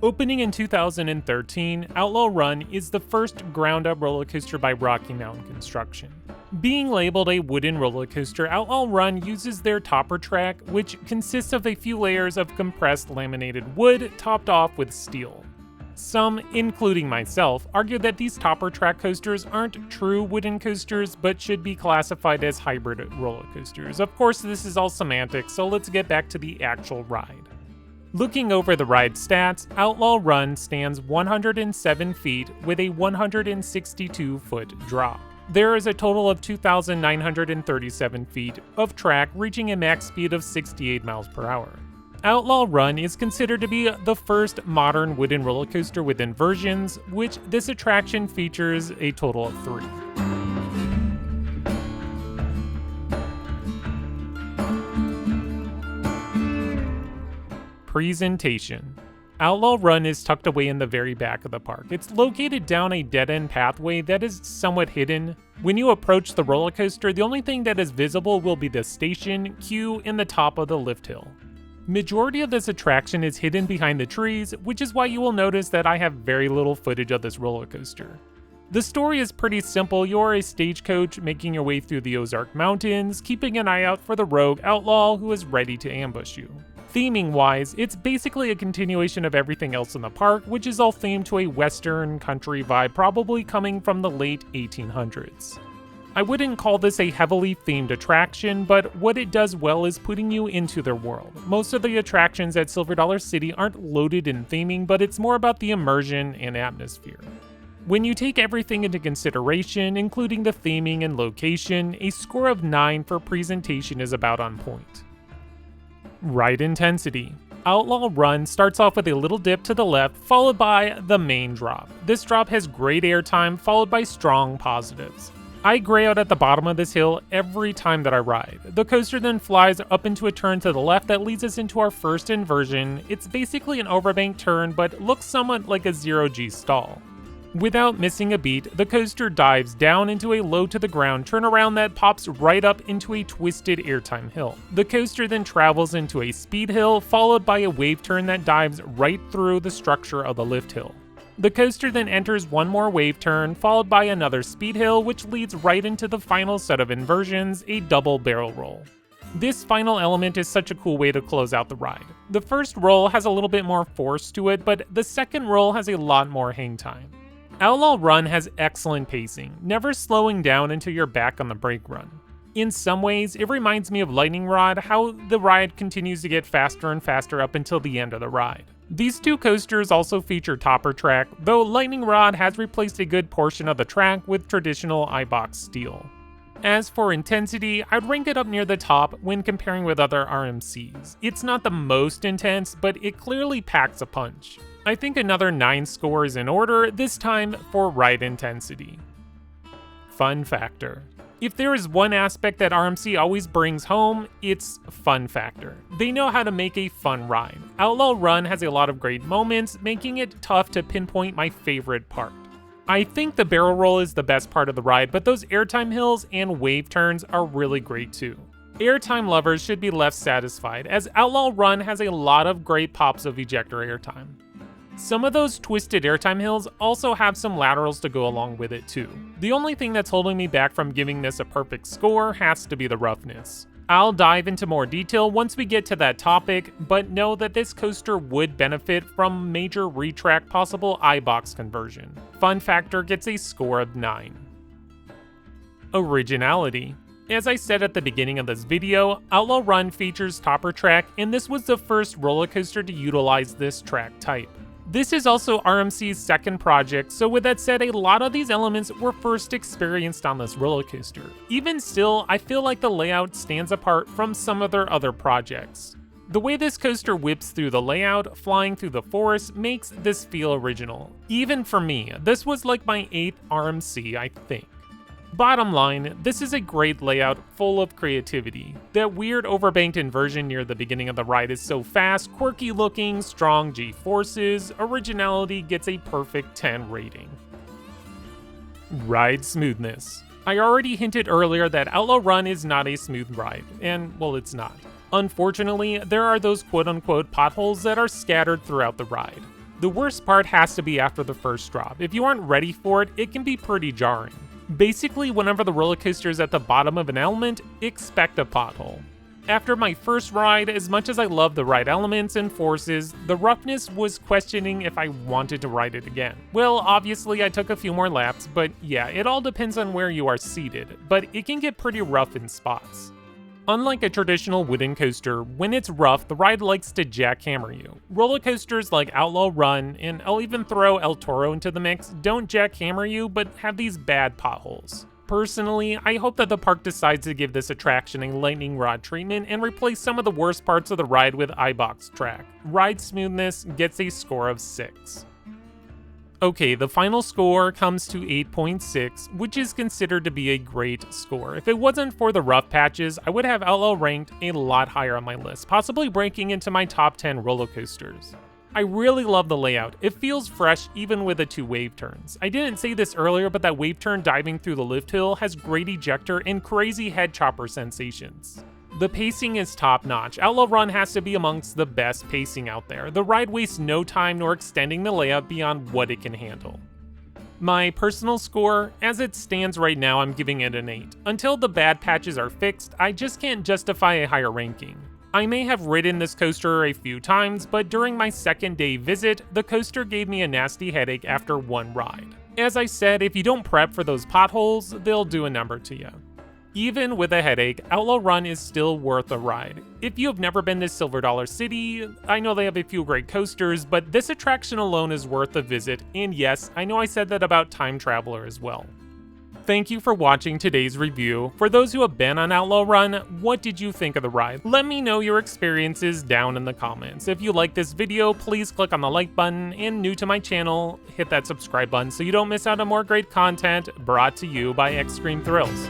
Opening in 2013, Outlaw Run is the first ground-up roller coaster by Rocky Mountain Construction. Being labeled a wooden roller coaster, Outlaw Run uses their topper track, which consists of a few layers of compressed laminated wood topped off with steel. Some, including myself, argue that these topper track coasters aren't true wooden coasters, but should be classified as hybrid roller coasters. Of course, this is all semantics, so let's get back to the actual ride. Looking over the ride stats, Outlaw Run stands 107 feet with a 162-foot drop. There is a total of 2,937 feet of track, reaching a max speed of 68 miles per hour. Outlaw Run is considered to be the first modern wooden roller coaster with inversions, which this attraction features a total of 3. Presentation. Outlaw Run is tucked away in the very back of the park. It's located down a dead-end pathway that is somewhat hidden. When you approach the roller coaster, the only thing that is visible will be the station, queue, and the top of the lift hill. Majority of this attraction is hidden behind the trees, which is why you will notice that I have very little footage of this roller coaster. The story is pretty simple. You're a stagecoach making your way through the Ozark Mountains, keeping an eye out for the rogue outlaw who is ready to ambush you. Theming-wise, it's basically a continuation of everything else in the park, which is all themed to a western country vibe, probably coming from the late 1800s. I wouldn't call this a heavily themed attraction, but what it does well is putting you into their world. Most of the attractions at Silver Dollar City aren't loaded in theming, but it's more about the immersion and atmosphere. When you take everything into consideration, including the theming and location, a score of 9 for presentation is about on point. Ride intensity. Outlaw Run starts off with a little dip to the left, followed by the main drop. This drop has great airtime, followed by strong positives. I gray out at the bottom of this hill every time that I ride. The coaster then flies up into a turn to the left that leads us into our first inversion. It's basically an overbank turn, but looks somewhat like a zero-G stall. Without missing a beat, the coaster dives down into a low to the ground turnaround that pops right up into a twisted airtime hill. The coaster then travels into a speed hill, followed by a wave turn that dives right through the structure of the lift hill. The coaster then enters one more wave turn, followed by another speed hill, which leads right into the final set of inversions, a double barrel roll. This final element is such a cool way to close out the ride. The first roll has a little bit more force to it, but the second roll has a lot more hang time. Outlaw Run has excellent pacing, never slowing down until you're back on the brake run. In some ways, it reminds me of Lightning Rod, how the ride continues to get faster and faster up until the end of the ride. These two coasters also feature topper track, though Lightning Rod has replaced a good portion of the track with traditional iBox steel. As for intensity, I'd rank it up near the top when comparing with other RMCs. It's not the most intense, but it clearly packs a punch. I think another 9 score is in order, this time for ride intensity. Fun factor. If there is one aspect that RMC always brings home, it's fun factor. They know how to make a fun ride. Outlaw Run has a lot of great moments, making it tough to pinpoint my favorite part. I think the barrel roll is the best part of the ride, but those airtime hills and wave turns are really great too. Airtime lovers should be left satisfied, as Outlaw Run has a lot of great pops of ejector airtime. Some of those twisted airtime hills also have some laterals to go along with it too. The only thing that's holding me back from giving this a perfect score has to be the roughness. I'll dive into more detail once we get to that topic, but know that this coaster would benefit from major retrack possible iBox conversion. Fun factor gets a score of 9. Originality. As I said at the beginning of this video, Outlaw Run features topper track, and this was the first roller coaster to utilize this track type. This is also RMC's second project, so with that said, a lot of these elements were first experienced on this roller coaster. Even still, I feel like the layout stands apart from some of their other projects. The way this coaster whips through the layout, flying through the forest, makes this feel original. Even for me, this was like my 8th RMC, I think. Bottom line, this is a great layout full of creativity. That weird overbanked inversion near the beginning of the ride is so fast, quirky looking, strong G-forces, Originality gets a perfect 10 rating. Ride smoothness. I already hinted earlier that Outlaw Run is not a smooth ride, and well, it's not. Unfortunately, there are those quote-unquote potholes that are scattered throughout the ride. The worst part has to be after the first drop. If you aren't ready for it, it can be pretty jarring. Basically, whenever the roller coaster is at the bottom of an element, expect a pothole. After my first ride, as much as I love the ride elements and forces, the roughness was questioning if I wanted to ride it again. Well, obviously I took a few more laps, but yeah, it all depends on where you are seated, but it can get pretty rough in spots. Unlike a traditional wooden coaster, when it's rough, the ride likes to jackhammer you. Roller coasters like Outlaw Run, and I'll even throw El Toro into the mix, don't jackhammer you, but have these bad potholes. Personally, I hope that the park decides to give this attraction a lightning rod treatment and replace some of the worst parts of the ride with iBox track. Ride Smoothness gets a score of 6. Okay, the final score comes to 8.6, which is considered to be a great score. If it wasn't for the rough patches, I would have Outlaw ranked a lot higher on my list, possibly breaking into my top 10 roller coasters. I really love the layout. It feels fresh even with the 2 wave turns. I didn't say this earlier, but that wave turn diving through the lift hill has great ejector and crazy head chopper sensations. The pacing is top notch. Outlaw Run has to be amongst the best pacing out there. The ride wastes no time nor extending the layout beyond what it can handle. My personal score, as it stands right now, I'm giving it an 8. Until the bad patches are fixed, I just can't justify a higher ranking. I may have ridden this coaster a few times, but during my second day visit, the coaster gave me a nasty headache after 1 ride. As I said, if you don't prep for those potholes, they'll do a number to you. Even with a headache, Outlaw Run is still worth a ride. If you have never been to Silver Dollar City, I know they have a few great coasters, but this attraction alone is worth a visit, and yes, I know I said that about Time Traveler as well. Thank you for watching today's review. For those who have been on Outlaw Run, what did you think of the ride? Let me know your experiences down in the comments. If you like this video, please click on the like button, and new to my channel, hit that subscribe button so you don't miss out on more great content brought to you by Extreme Thrills.